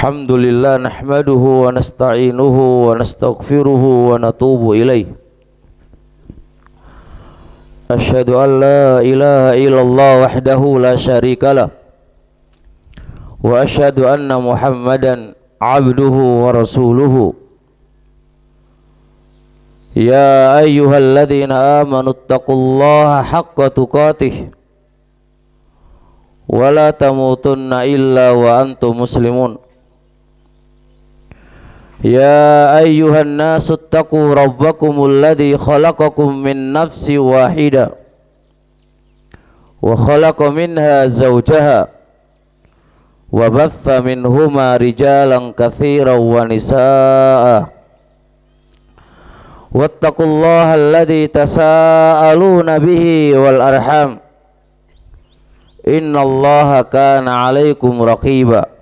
Alhamdulillah nahmaduhu wa nasta'inuhu wa nastaghfiruhu wa natubu ilaih. Asyhadu an la ilaha illallah wahdahu la syarikalah wa asyhadu anna Muhammadan abduhu wa rasuluhu. Ya ayyuhalladzina amanu taqullaha haqqa tuqatih wa la tamutunna illa wa antum muslimun. Ya ayyuhan nasu taqu rabbakumul ladzi khalaqakum min nafsin wahidah wa khalaqa minha zawjaha wa batha minhuma rijalan katsiran wa nisaa'a wattaqullaha alladzi tasaaluna bihi wal arham innallaha kana 'alaikum raqiba.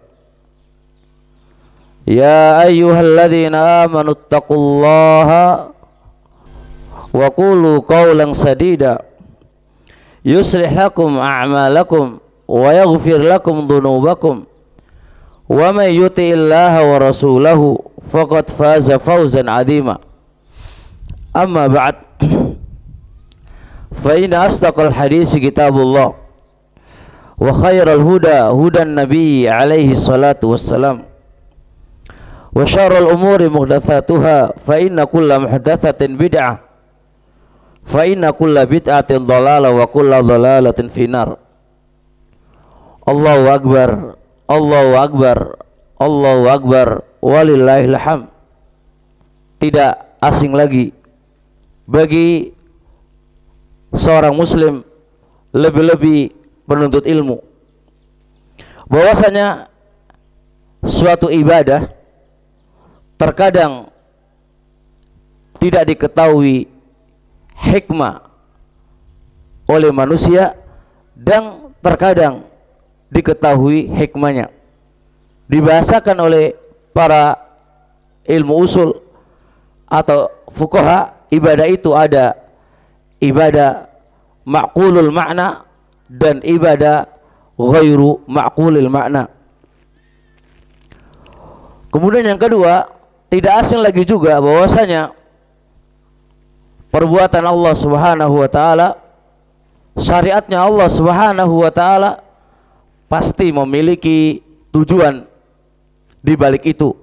Ya ayyuhalladzina amanu taqullaha wa qulu qawlan sadida yuslih lakum a'malakum wa yaghfir lakum dhunubakum wa may yuti'illaha wa rasulahu faqad faza fawzan 'azima. Amma ba'd, fa inna asdaqal hadits kitabullah wa khairal huda hudan nabiy alaihi salatu wassalam wa syarrul umuri muhdatsatuha fa inna kulla muhdatsatin bid'ah fa inna kulla bid'atin dhalalah wa kulla dhalalatin finnar. Allahu akbar, Allahu akbar, Allahu akbar, walillahil hamd. Tidak asing lagi bagi seorang muslim, lebih-lebih penuntut ilmu, bahwasanya suatu ibadah terkadang tidak diketahui hikmah oleh manusia dan terkadang diketahui hikmahnya. Dibahasakan oleh para ilmu usul atau fuqaha, ibadah itu ada ibadah ma'qulul makna dan ibadah ghairu ma'qulil makna. Kemudian yang kedua, tidak asing lagi juga bahwasanya perbuatan Allah Subhanahu wa taala, syariatnya Allah Subhanahu wa taala pasti memiliki tujuan di balik itu.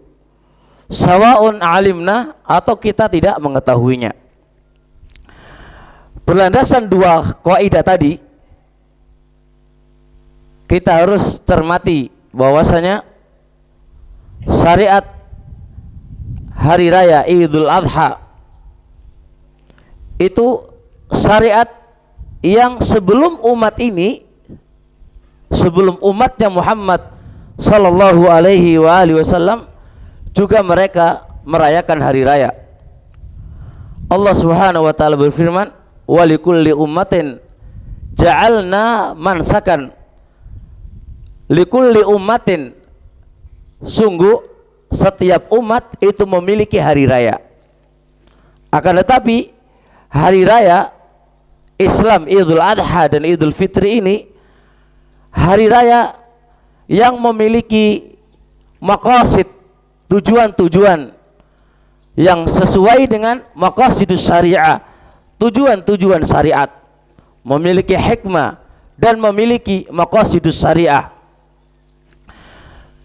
Sawaun alimna atau kita tidak mengetahuinya. Berlandasan dua kaidah tadi, kita harus cermati bahwasanya syariat hari raya Idul Adha itu syariat yang sebelum umat ini, sebelum umatnya Muhammad sallallahu alaihi wasallam juga mereka merayakan hari raya. Allah Subhanahu wa taala berfirman, "Wa likulli ummatin ja'alna mansakan." Likulli ummatin, sungguh setiap umat itu memiliki hari raya. Akan tetapi hari raya Islam Idul Adha dan Idul Fitri ini hari raya yang memiliki maqasid, tujuan-tujuan yang sesuai dengan maqasidus syariah, tujuan-tujuan syariat, memiliki hikmah dan memiliki maqasidus syariah.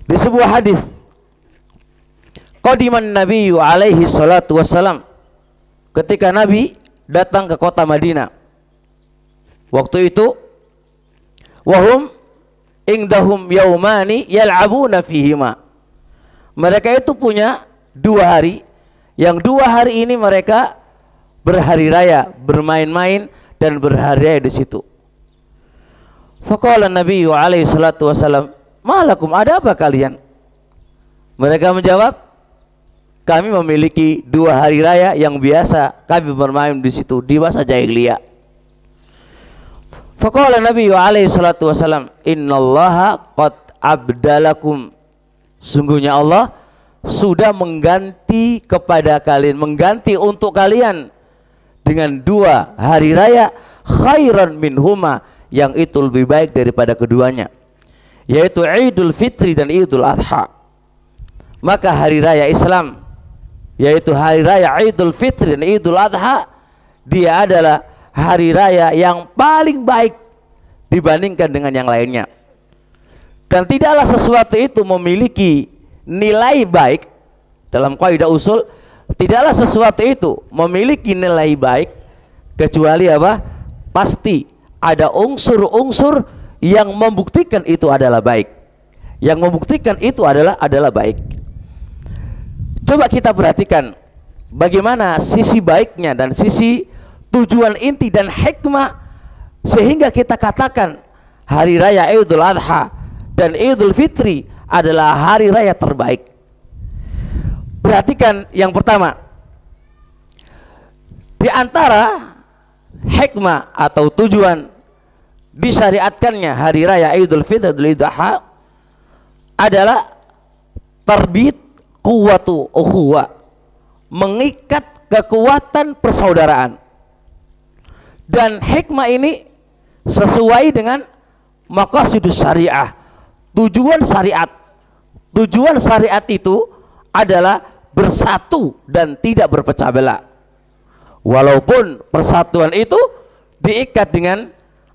Di sebuah hadis, qadiman Nabi alaihi salatu wassalam, ketika Nabi datang ke kota Madinah. Waktu itu wahum indahum yaumani yal'abuna fihima. Mereka itu punya 2 hari, yang 2 hari ini mereka berhari raya, bermain-main dan berhari raya di situ. Faqala Nabi alaihi salatu wassalam, "Malakum, ada apa kalian?" Mereka menjawab, "Kami memiliki 2 hari raya yang biasa kami bermain di situ di masa jahiliyah." Faqala Nabi alaihi salatu wasallam, "Innallaha qad abdalakum." Sungguhnya Allah sudah mengganti kepada kalian, mengganti untuk kalian dengan 2 hari raya khairan minhuma, yang itu lebih baik daripada keduanya, yaitu Idul Fitri dan Idul Adha. Maka hari raya Islam, yaitu hari raya Idul Fitri dan Idul Adha, dia adalah hari raya yang paling baik dibandingkan dengan yang lainnya. Dan tidaklah sesuatu itu memiliki nilai baik. Dalam kaidah usul, tidaklah sesuatu itu memiliki nilai baik kecuali apa? Pasti ada unsur-unsur yang membuktikan itu adalah baik. Yang membuktikan itu adalah baik. Coba kita perhatikan bagaimana sisi baiknya dan sisi tujuan inti dan hikmah sehingga kita katakan hari raya Idul Adha dan Idul Fitri adalah hari raya terbaik. Perhatikan yang pertama, di antara hikmah atau tujuan disyariatkannya hari raya Idul Fitri dan Idul Adha adalah terbit kuwatu ukhuwah, mengikat kekuatan persaudaraan. Dan hikmah ini sesuai dengan maqasidus syariah, tujuan syariat. Tujuan syariat itu adalah bersatu dan tidak berpecah belah. Walaupun persatuan itu diikat dengan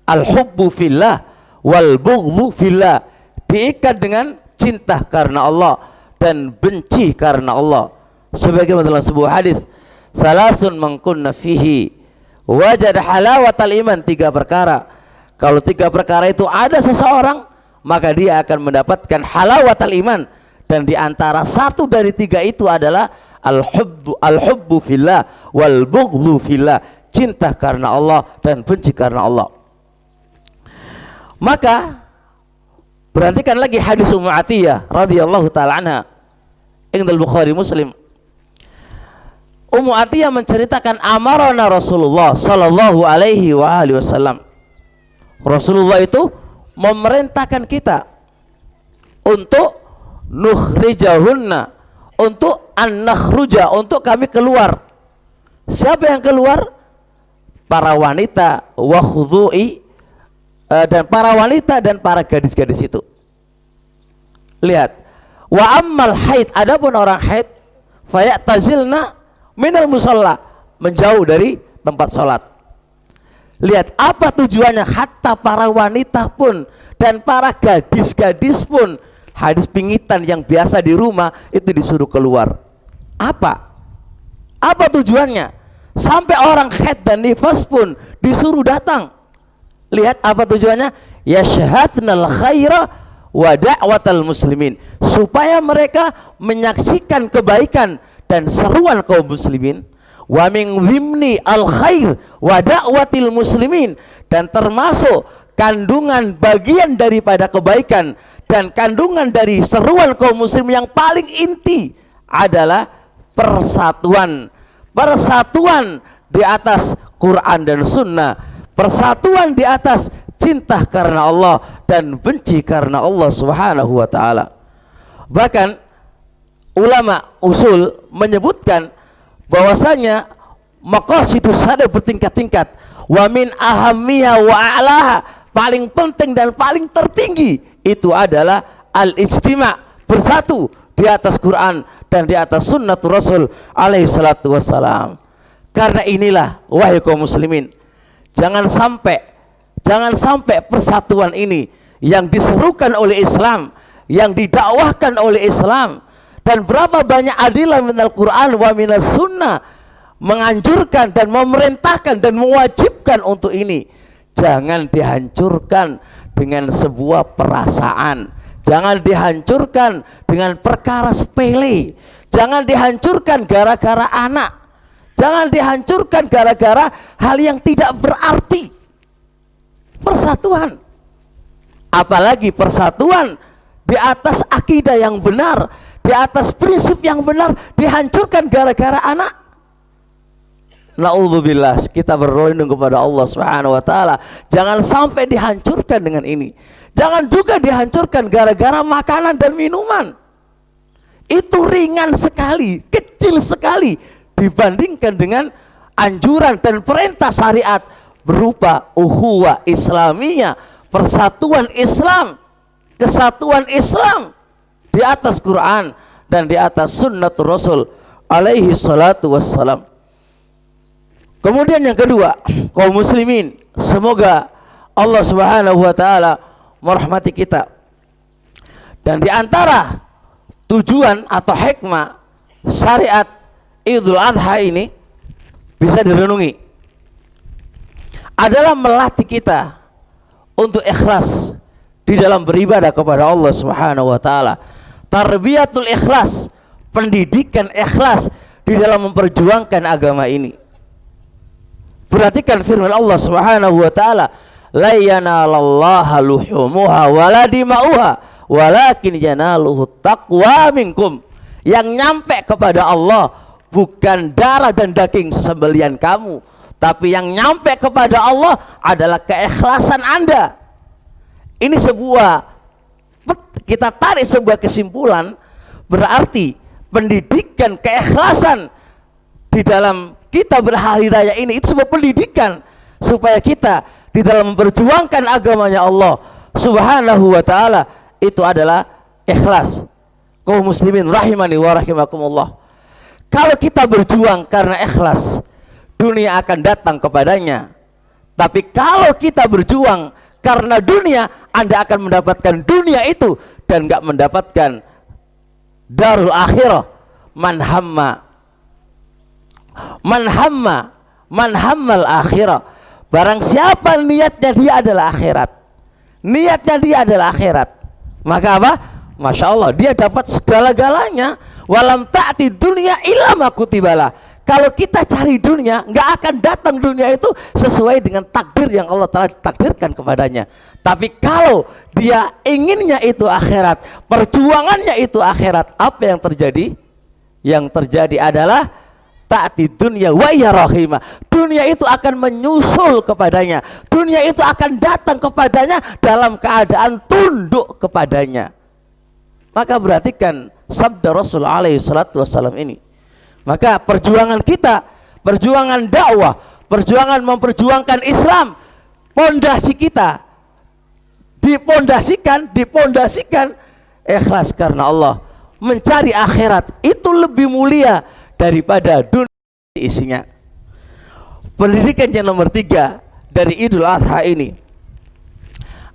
al-hubbu fillah wal bughdhu fillah, diikat dengan cinta karena Allah dan benci karena Allah. Sebagaimana dalam sebuah hadis, salasun man kunna fihi wajad halawatal iman, 3 perkara. Kalau 3 perkara itu ada seseorang, maka dia akan mendapatkan halawatal iman. Dan di antara 1 dari 3 itu adalah al-hubbu fillah wal bughdhu fillah, cinta karena Allah dan benci karena Allah. Maka perhatikan lagi hadis Ummu Atiyah radhiyallahu taala anha, Indal Bukhari Muslim. Ummu Atiyah menceritakan amarana Rasulullah sallallahu alaihi wa alihi wasallam. Rasulullah itu memerintahkan kita untuk nukhrijahunna, untuk an-nakhruja, untuk kami keluar. Siapa yang keluar? Para wanita wa khudhu'i, dan para wanita dan para gadis-gadis itu. Lihat, wa ammal haid, adapun orang haid, fayatazilna minal musalla, menjauh dari tempat sholat. Lihat apa tujuannya, hatta para wanita pun dan para gadis-gadis pun, hadis pingitan yang biasa di rumah itu disuruh keluar. Apa tujuannya? Sampai orang haid dan nifas pun disuruh datang. Lihat apa tujuannya, yashhadnal khaira wa da'watal muslimin, supaya mereka menyaksikan kebaikan dan seruan kaum muslimin. Wa min dhimni al khair wa da'watil muslimin, dan termasuk kandungan bagian daripada kebaikan dan kandungan dari seruan kaum muslim yang paling inti adalah persatuan di atas Quran dan Sunnah, persatuan di atas cinta karena Allah dan benci karena Allah Subhanahu wa taala. Bahkan ulama usul menyebutkan bahwasanya maqasidus syariah bertingkat-tingkat. Wa min ahammiha wa a'laha, paling penting dan paling tertinggi itu adalah al-ijtima', bersatu di atas Quran dan di atas sunnatul Rasul alaihi salatu wassalam. Karena inilah wahai kaum muslimin, jangan sampai persatuan ini yang diserukan oleh Islam, yang didakwahkan oleh Islam, dan berapa banyak adillah minal Quran wa minas sunnah menganjurkan dan memerintahkan dan mewajibkan untuk ini, jangan dihancurkan dengan sebuah perasaan, jangan dihancurkan dengan perkara sepele, jangan dihancurkan gara-gara anak, jangan dihancurkan gara-gara hal yang tidak berarti. Persatuan, apalagi persatuan di atas akidah yang benar, di atas prinsip yang benar, dihancurkan gara-gara anak. Na'udzubillah, kita berlindung kepada Allah Subhanahu wa taala, jangan sampai dihancurkan dengan ini. Jangan juga dihancurkan gara-gara makanan dan minuman. Itu ringan sekali, kecil sekali dibandingkan dengan anjuran dan perintah syariat berupa ukhuwah Islamiyah, persatuan Islam, kesatuan Islam di atas Quran dan di atas sunnatul Rasul alaihi salatu wassalam. Kemudian yang kedua, kaum muslimin, semoga Allah Subhanahu wa taala merahmati kita. Dan di antara tujuan atau hikmah syariat Idul Adha ini bisa direnungi adalah melatih kita untuk ikhlas di dalam beribadah kepada Allah Subhanahu wa taala. Tarbiyatul ikhlas, pendidikan ikhlas di dalam memperjuangkan agama ini. Perhatikan firman Allah Subhanahu wa taala, la yanalallaha luhumuha wala dima'uha walakin yanaluhu taqwa minkum. Yang nyampe kepada Allah bukan darah dan daging sesembelian kamu, tapi yang nyampe kepada Allah adalah keikhlasan Anda. Ini kita tarik sebuah kesimpulan, berarti pendidikan keikhlasan di dalam kita berhari raya ini itu sebuah pendidikan supaya kita di dalam memperjuangkan agamanya Allah Subhanahu wa taala itu adalah ikhlas. Kaum muslimin rahimani wa rahimakumullah. Kalau kita berjuang karena ikhlas, dunia akan datang kepadanya. Tapi kalau kita berjuang karena dunia, Anda akan mendapatkan dunia itu dan enggak mendapatkan darul akhirah. Man hammal akhirah. Barang siapa niatnya dia adalah akhirat, niatnya dia adalah akhirat, maka apa? Masya Allah, dia dapat segala-galanya. Walam ta'ti dunia illa ma kutibalah. Kalau kita cari dunia, nggak akan datang dunia itu sesuai dengan takdir yang Allah telah takdirkan kepadanya. Tapi kalau dia inginnya itu akhirat, perjuangannya itu akhirat, apa yang terjadi? Yang terjadi adalah ta'ti dunia wa ya rahimah. Dunia itu akan menyusul kepadanya. Dunia itu akan datang kepadanya dalam keadaan tunduk kepadanya. Maka perhatikan sabda Rasul alaihi salatu wassalam ini. Maka perjuangan kita, perjuangan dakwah, perjuangan memperjuangkan Islam, pondasi kita dipondasikan ikhlas karena Allah. Mencari akhirat itu lebih mulia daripada dunia isinya. Pendidikan yang nomor 3 dari Idul Adha ini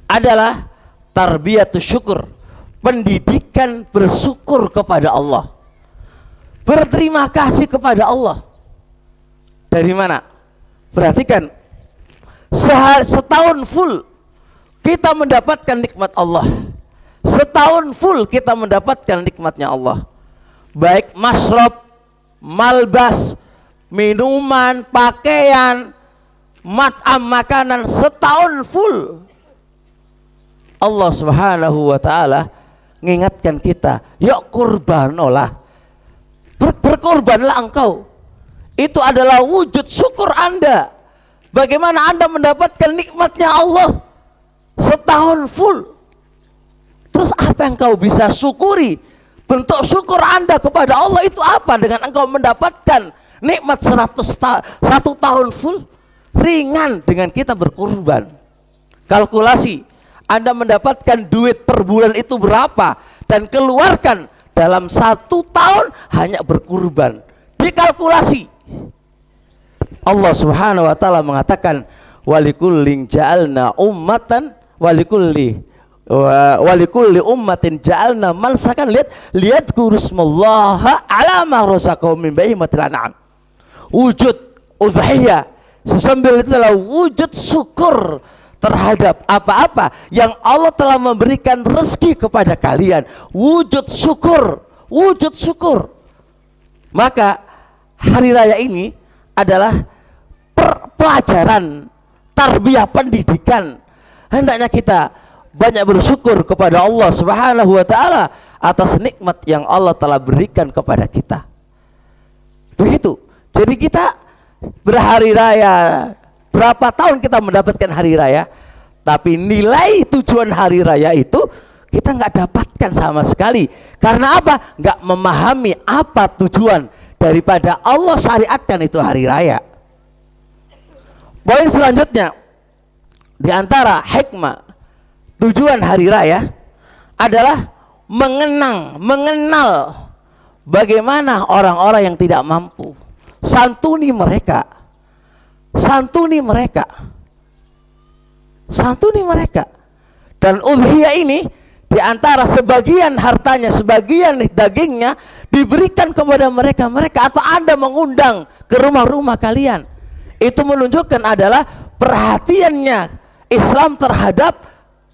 adalah tarbiyatus syukur, pendidikan bersyukur kepada Allah, berterima kasih kepada Allah. Dari mana? Perhatikan, setahun full kita mendapatkan nikmat Allah, setahun full kita mendapatkan nikmatnya Allah, baik masrob, malbas, minuman, pakaian, mat'am, makanan, setahun full. Allah Subhanahu wa ta'ala mengingatkan kita, yuk kurbanolah, berkorbanlah engkau. Itu adalah wujud syukur Anda. Bagaimana Anda mendapatkan nikmatnya Allah setahun full. Terus apa yang kau bisa syukuri? Bentuk syukur Anda kepada Allah itu apa? Dengan engkau mendapatkan nikmat 1 tahun full, ringan dengan kita berkorban. Kalkulasi, Anda mendapatkan duit per bulan itu berapa, dan keluarkan dalam 1 tahun hanya berkurban. Dikalkulasi. Allah Subhanahu wa ta'ala mengatakan, walikullin ja'alna ummatan walikulli ummatin ja'alna mansakan, lihat kurusmallaha ala ma razaqahum min bahimatil an'am. Wujud udhiyah sesembelih itu adalah wujud syukur terhadap apa-apa yang Allah telah memberikan rezeki kepada kalian. Wujud syukur, wujud syukur. Maka hari raya ini adalah pelajaran, tarbiyah, pendidikan. Hendaknya kita banyak bersyukur kepada Allah Subhanahu wa ta'ala atas nikmat yang Allah telah berikan kepada kita. Begitu. Jadi kita berhari raya, berapa tahun kita mendapatkan hari raya, tapi nilai tujuan hari raya itu kita nggak dapatkan sama sekali. Karena apa? Nggak memahami apa tujuan daripada Allah syariatkan itu hari raya. Poin selanjutnya, di antara hikmah tujuan hari raya adalah mengenal bagaimana orang-orang yang tidak mampu. Santuni mereka. Santuni mereka. Santuni mereka. Dan udhiyah ini di antara sebagian hartanya, sebagian dagingnya diberikan kepada mereka atau Anda mengundang ke rumah-rumah kalian. Itu menunjukkan adalah perhatiannya Islam terhadap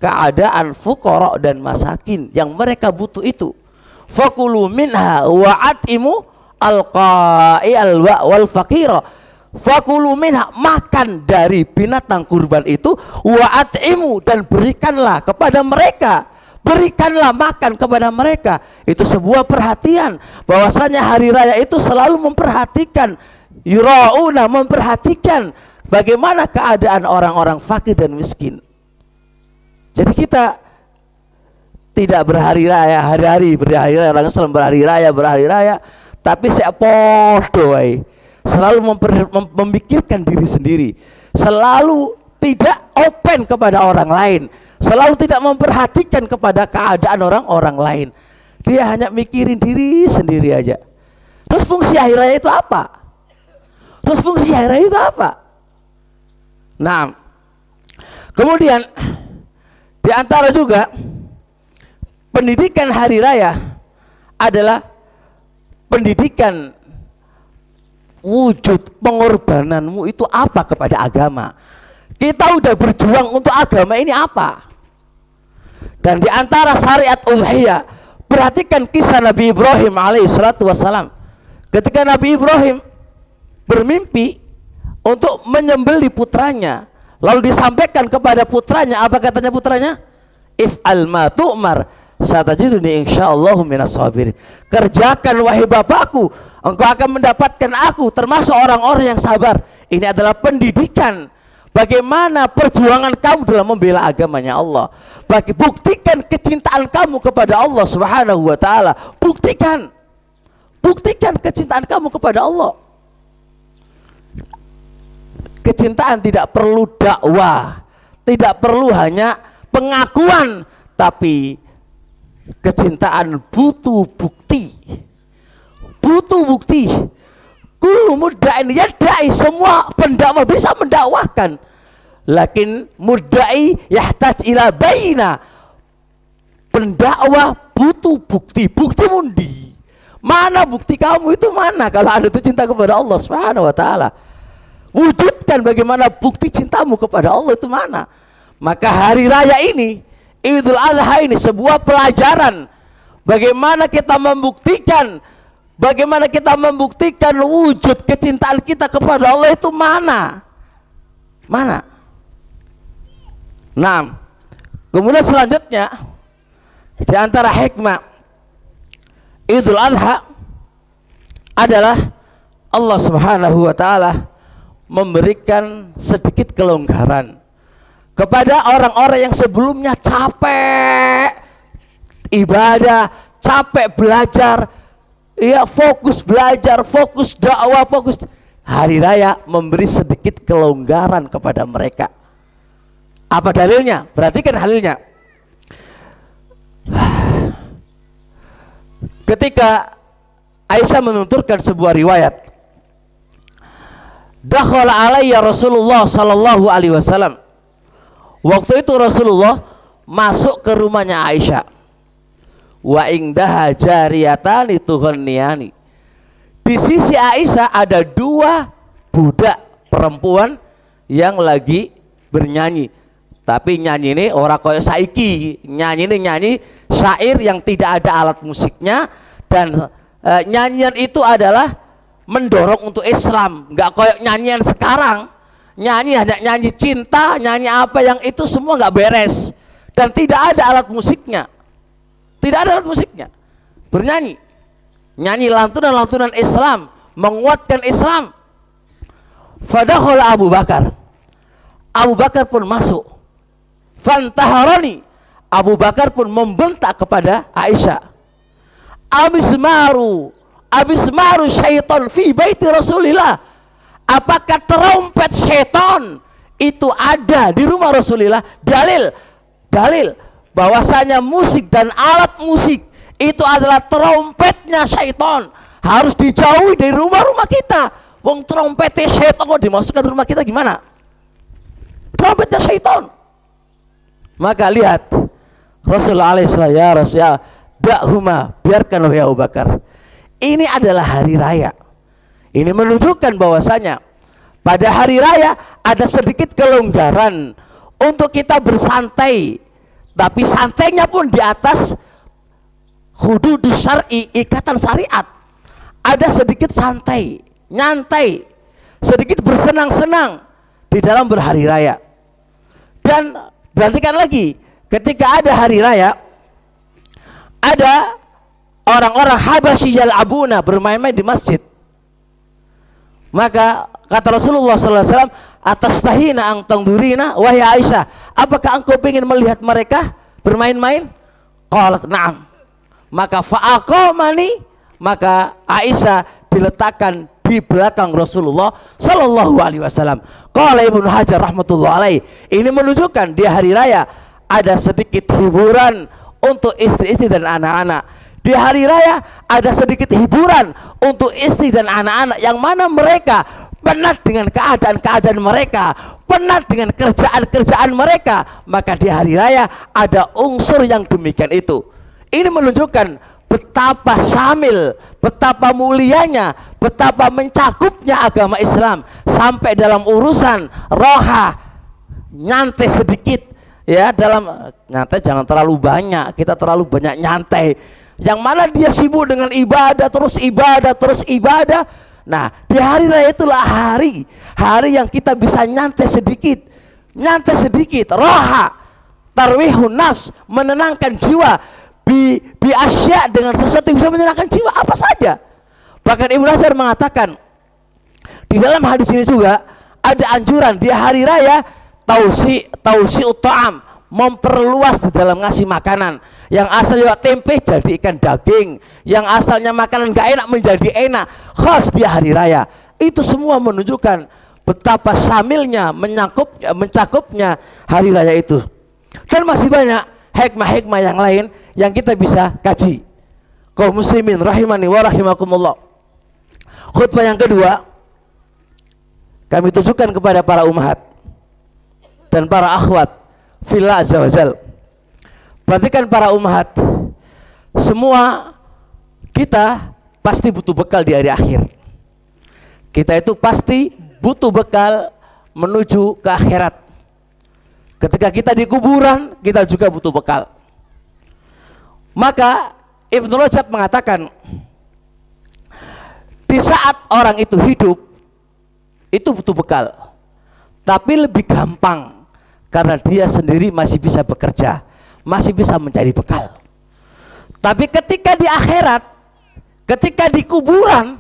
keadaan fuqara dan masakin yang mereka butuh itu. Fakulu minha wa'atimu al-qa'i wal faqira. Fakulu minha, makan dari binatang kurban itu, wa'atimu, dan berikanlah kepada mereka. Berikanlah makan kepada mereka. Itu sebuah perhatian bahwasanya hari raya itu selalu memperhatikan, yura'una, memperhatikan bagaimana keadaan orang-orang fakir dan miskin. Jadi kita tidak berhari raya, hari-hari berhari raya, orang Islam berhari raya, tapi saya podo selalu memikirkan diri sendiri, selalu tidak open kepada orang lain, selalu tidak memperhatikan kepada keadaan orang-orang lain. Dia hanya mikirin diri sendiri aja. Terus fungsi hari raya itu apa? Nah, kemudian di antara juga pendidikan hari raya adalah pendidikan wujud pengorbananmu itu apa kepada agama. Kita udah berjuang untuk agama ini apa? Dan di antara syariat udhiyah, perhatikan kisah Nabi Ibrahim alaihissalatu wassalam. Ketika Nabi Ibrahim bermimpi untuk menyembelih putranya, lalu disampaikan kepada putranya, apa katanya putranya? If'al ma tu'mar satajiduni insyaallah minas sabirin. Kerjakan wahai bapakku, engkau akan mendapatkan aku termasuk orang-orang yang sabar. Ini adalah pendidikan bagaimana perjuangan kamu dalam membela agamanya Allah. Buktikan kecintaan kamu kepada Allah Subhanahu wa taala. Buktikan kecintaan kamu kepada Allah. Kecintaan tidak perlu dakwah, tidak perlu hanya pengakuan, tapi kecintaan butuh bukti. Kullu mudda'in yadda'i, semua pendakwah bisa mendakwahkan, lakin mudda'i yahtaj ila baina. Pendakwah butuh bukti. Bukti mundi, mana bukti kamu itu mana kalau Anda itu cinta kepada Allah Subhanahu wa taala? Wujudkan bagaimana bukti cintamu kepada Allah itu mana. Maka hari raya ini, Idul Adha ini, sebuah pelajaran bagaimana kita membuktikan wujud kecintaan kita kepada Allah itu mana. Nah, kemudian selanjutnya di antara hikmah Idul Adha adalah Allah Subhanahu wa taala memberikan sedikit kelonggaran kepada orang-orang yang sebelumnya capek ibadah, capek belajar, ya fokus belajar, fokus dakwah, fokus. Hari raya memberi sedikit kelonggaran kepada mereka. Apa dalilnya? Perhatikan halilnya. Ketika Aisyah menuturkan sebuah riwayat, dakhala alayya Rasulullah sallallahu alaihi wasallam. Waktu itu Rasulullah masuk ke rumahnya Aisyah. Wa indaha jariyatani tughanniyani. Di sisi Aisyah ada dua budak perempuan yang lagi bernyanyi. Tapi nyanyi ini orang kayak saiki, nyanyi syair yang tidak ada alat musiknya, dan nyanyian itu adalah mendorong untuk Islam, nggak kayak nyanyian sekarang. Nyanyi cinta, nyanyi apa yang itu semua nggak beres, dan tidak ada alat musiknya. Bernyanyi, nyanyi lantunan Islam, menguatkan Islam. Fadakhala Abu Bakar pun masuk. Fantaharani, Abu Bakar pun membentak kepada Aisyah. Abismaru syaitan fi baiti Rasulillah. Apakah trompet syaitan itu ada di rumah Rasulullah? Dalil bahwasanya musik dan alat musik itu adalah trompetnya syaitan. Harus dijauhi dari rumah-rumah kita. Wong trompetnya syaitan kok dimasukkan ke rumah kita gimana? Trompetnya syaitan. Maka lihat Rasulullah alaihissalam, ya Rasulullah, dakhuma, biarkan wahai Abu Bakar. Ini adalah hari raya. Ini menunjukkan bahwasanya pada hari raya ada sedikit kelonggaran untuk kita bersantai. Tapi santainya pun di atas hududus syar'i, ikatan syariat. Ada sedikit santai, nyantai, sedikit bersenang-senang di dalam berhari raya. Dan perhatikan lagi, ketika ada hari raya, ada orang-orang Habasyi yal'abuna, bermain-main di masjid. Maka kata Rasulullah SAW, atas tahina ang tangdurina, wahai Aisyah, apakah engkau ingin melihat mereka bermain-main? Qalat na'am. Maka fa'aqamani, maka Aisyah diletakkan di belakang Rasulullah Sallallahu Alaihi Wasallam. Qala Ibnu Hajar rahmatullah alaih, ini menunjukkan di hari raya ada sedikit hiburan untuk istri-istri dan anak-anak. Di hari raya ada sedikit hiburan untuk istri dan anak-anak yang mana mereka penat dengan keadaan-keadaan mereka, penat dengan kerjaan-kerjaan mereka. Maka di hari raya ada unsur yang demikian itu. Ini menunjukkan betapa syamil, betapa mulianya, betapa mencakupnya agama Islam sampai dalam urusan roha, nyantai sedikit ya, dalam nyantai jangan terlalu banyak, kita terlalu banyak nyantai, yang mana dia sibuk dengan ibadah terus ibadah. Nah, di hari raya itulah hari yang kita bisa nyantai sedikit, roha, tarwihun nafs, menenangkan jiwa, bi asya, dengan sesuatu yang bisa menyenangkan jiwa apa saja. Bahkan Ibnu Hajar mengatakan di dalam hadis ini juga ada anjuran di hari raya tausi'ut ta'am, memperluas di dalam ngasih makanan. Yang asalnya tempe jadi ikan daging, yang asalnya makanan gak enak menjadi enak, khas di hari raya. Itu semua menunjukkan betapa syamilnya, mencakupnya hari raya itu. Dan masih banyak hikmah-hikmah yang lain yang kita bisa kaji. Kaum muslimin rahimani wa rahimakumullah. Khutbah yang kedua kami tujukan kepada para ummahat dan para akhwat fillah azza wajal. Perhatikan para ummahat, semua kita pasti butuh bekal di hari akhir. Kita itu pasti butuh bekal menuju ke akhirat. Ketika kita di kuburan, kita juga butuh bekal. Maka Ibnu Rajab mengatakan, di saat orang itu hidup, itu butuh bekal, tapi lebih gampang karena dia sendiri masih bisa bekerja, masih bisa mencari bekal. Tapi ketika di akhirat, ketika di kuburan,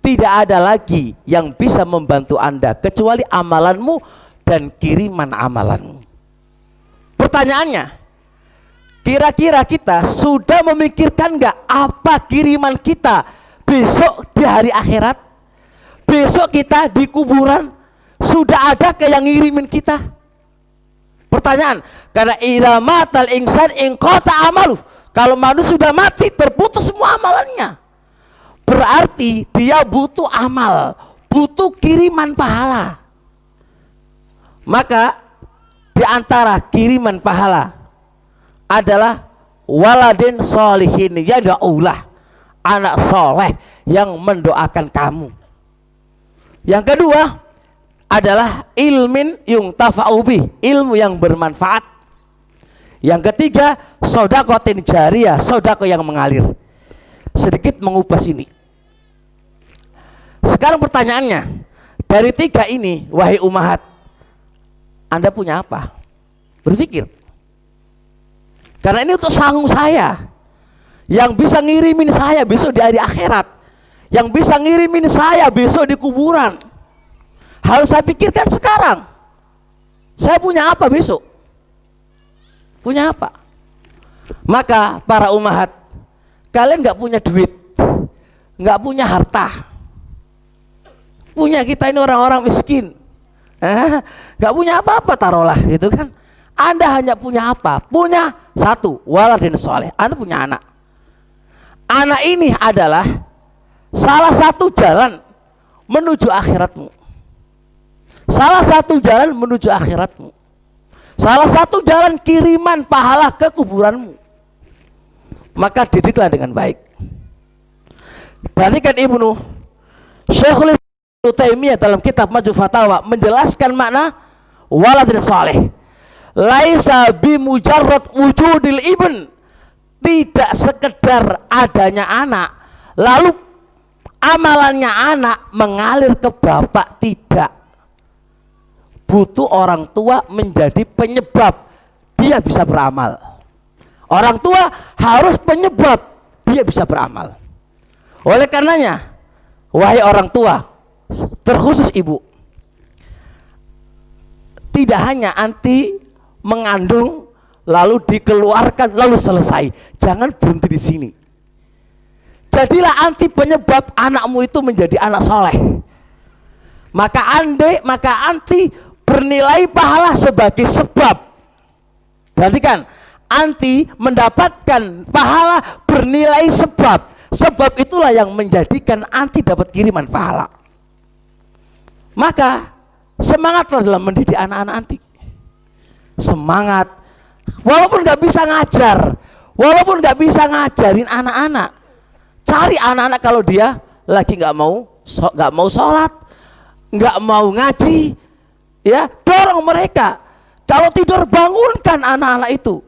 tidak ada lagi yang bisa membantu Anda kecuali amalanmu dan kiriman amalanmu. Pertanyaannya, kira-kira kita sudah memikirkan nggak apa kiriman kita besok di hari akhirat? Besok kita di kuburan, sudah ada yang ngirimin kita? Pertanyaan, karena idza matal insan inqata amalu, kalau manusia sudah mati terputus semua amalannya. Berarti dia butuh amal, butuh kiriman pahala. Maka di antara kiriman pahala adalah waladin sholihin yad'ulah, anak soleh yang mendoakan kamu. Yang kedua adalah ilmin yuntafa'u bih, ilmu yang bermanfaat. Yang ketiga sodakotin jariyah, sodako yang mengalir. Sedikit mengupas ini. Sekarang pertanyaannya, dari tiga ini wahai ummahat, Anda punya apa? Berpikir. Karena ini untuk sanggung saya, yang bisa ngirimin saya besok di hari akhirat, yang bisa ngirimin saya besok di kuburan. Harus saya pikirkan sekarang. Saya punya apa besok? Punya apa? Maka para ummahat, kalian nggak punya duit, nggak punya harta. Punya kita ini orang-orang miskin, nggak punya apa-apa, taruhlah gitu kan. Anda hanya punya apa? Punya satu, waladin soleh. Anda punya anak. anak ini adalah salah satu jalan menuju akhiratmu. Salah satu jalan menuju akhiratmu. Salah satu jalan kiriman pahala ke kuburanmu. Maka didiklah dengan baik. Perhatikan Ibnu Syekhul Ibnu Taimiyah dalam kitab Majmu' Fatawa menjelaskan makna waladin saleh. Laisa bimujarrad wujudil ibn, tidak sekedar adanya anak lalu amalannya anak mengalir ke bapak, tidak. Butuh orang tua menjadi penyebab dia bisa beramal. Orang tua harus penyebab dia bisa beramal. Oleh karenanya, wahai orang tua, terkhusus ibu, tidak hanya anti mengandung lalu dikeluarkan lalu selesai. Jangan berhenti di sini. Jadilah anti penyebab anakmu itu menjadi anak soleh. Maka anti bernilai pahala sebagai sebab. Perhatikan, anti mendapatkan pahala bernilai sebab. Sebab itulah yang menjadikan anti dapat kiriman pahala. Maka semangatlah dalam mendidik anak-anak anti. Semangat, walaupun nggak bisa ngajar, walaupun nggak bisa ngajarin anak-anak, cari anak-anak kalau dia lagi nggak mau sholat, nggak mau ngaji, ya dorong mereka. Kalau tidur bangunkan anak-anak itu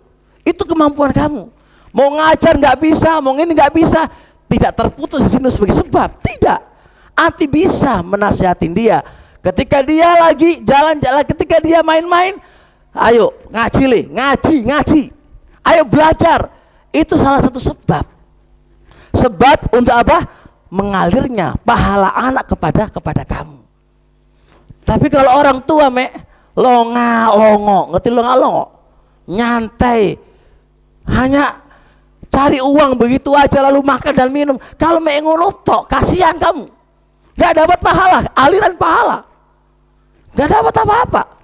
kemampuan kamu. Mau ngajar nggak bisa, mau ini nggak bisa, tidak terputus di sini sebagai sebab, tidak. Anti bisa menasihatin dia ketika dia lagi jalan-jalan, ketika dia main-main. Ayo ngaji, ngaji. Ayo belajar. Itu salah satu sebab. Sebab untuk apa? Mengalirnya pahala anak kepada kamu. Tapi kalau orang tua longo, ngerti longo? Nyantai. Hanya cari uang begitu aja lalu makan dan minum. Kalau ngono tok, kasihan kamu. Gak dapat pahala, aliran pahala. Gak dapat apa-apa.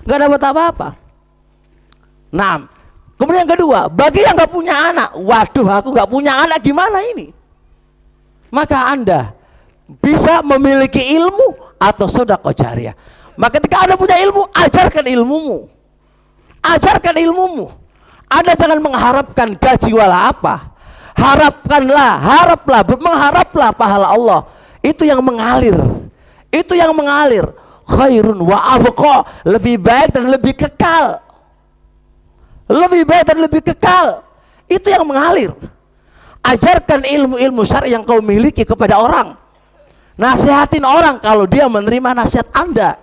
Gak dapat apa-apa. Nah, kemudian yang kedua, bagi yang gak punya anak, waduh aku gak punya anak gimana ini? Maka Anda bisa memiliki ilmu atau sedekah jariyah. Maka ketika Anda punya ilmu, ajarkan ilmumu. Ajarkan ilmumu. Anda jangan mengharapkan gaji wala apa. Mengharaplah pahala Allah. Itu yang mengalir. Itu yang mengalir. Khairun wa abqa, lebih baik dan lebih kekal. Lebih baik dan lebih kekal. Itu yang mengalir. Ajarkan ilmu-ilmu syar'i yang kau miliki kepada orang. Nasihatin orang kalau dia menerima nasihat Anda.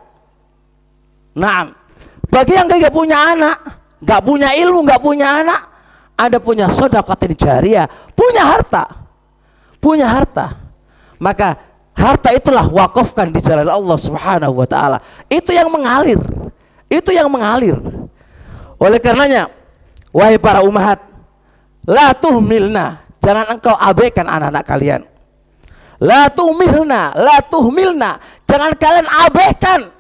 Nah, bagi yang gak punya anak, gak punya ilmu, gak punya anak, Anda punya sedekah jariyah, punya harta. Maka harta itulah wakafkan di jalan Allah Subhanahu wa taala. Itu yang mengalir. Itu yang mengalir. Oleh karenanya, wahai para ummahat, la tuhmilna, jangan engkau abaikan anak-anak kalian. La tuhmilna, jangan kalian abaikan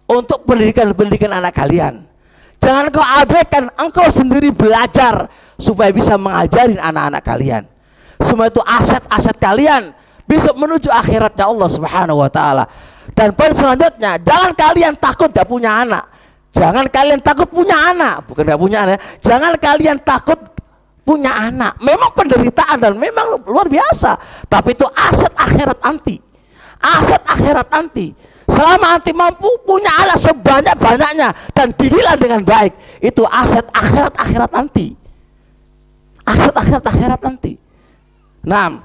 untuk pendidikan anak kalian. Jangan engkau abaikan, engkau sendiri belajar supaya bisa mengajarin anak-anak kalian. Semua itu aset-aset kalian besok menuju akhiratnya Allah Subhanahu wa taala. Dan poin selanjutnya, jangan kalian takut gak punya anak. Jangan kalian takut punya anak, bukan gak punya anak. Jangan kalian takut punya anak. Memang penderitaan dan memang luar biasa, tapi itu aset akhirat anti. Aset akhirat anti. Selama anti mampu punya anak sebanyak-banyaknya dan didiklah dengan baik, itu aset akhirat anti. Aset akhirat anti. Nah,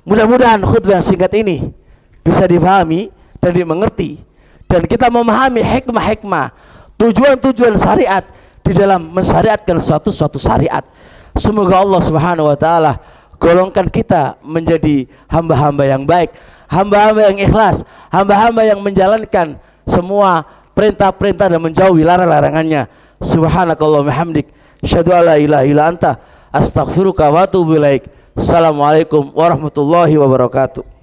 mudah-mudahan khutbah yang singkat ini bisa difahami dan dimengerti, dan kita memahami hikmah-hikmah, tujuan-tujuan syariat di dalam mensyariatkan suatu syariat. Semoga Allah Subhanahu wa taala golongkan kita menjadi hamba-hamba yang baik, hamba-hamba yang ikhlas, hamba-hamba yang menjalankan semua perintah-perintah dan menjauhi larangan-larangannya. Subhanakallahumma hamdik, asyhadu an la ilaha illa anta, astaghfiruka wa atubu ilaik. Assalamualaikum warahmatullahi wabarakatuh.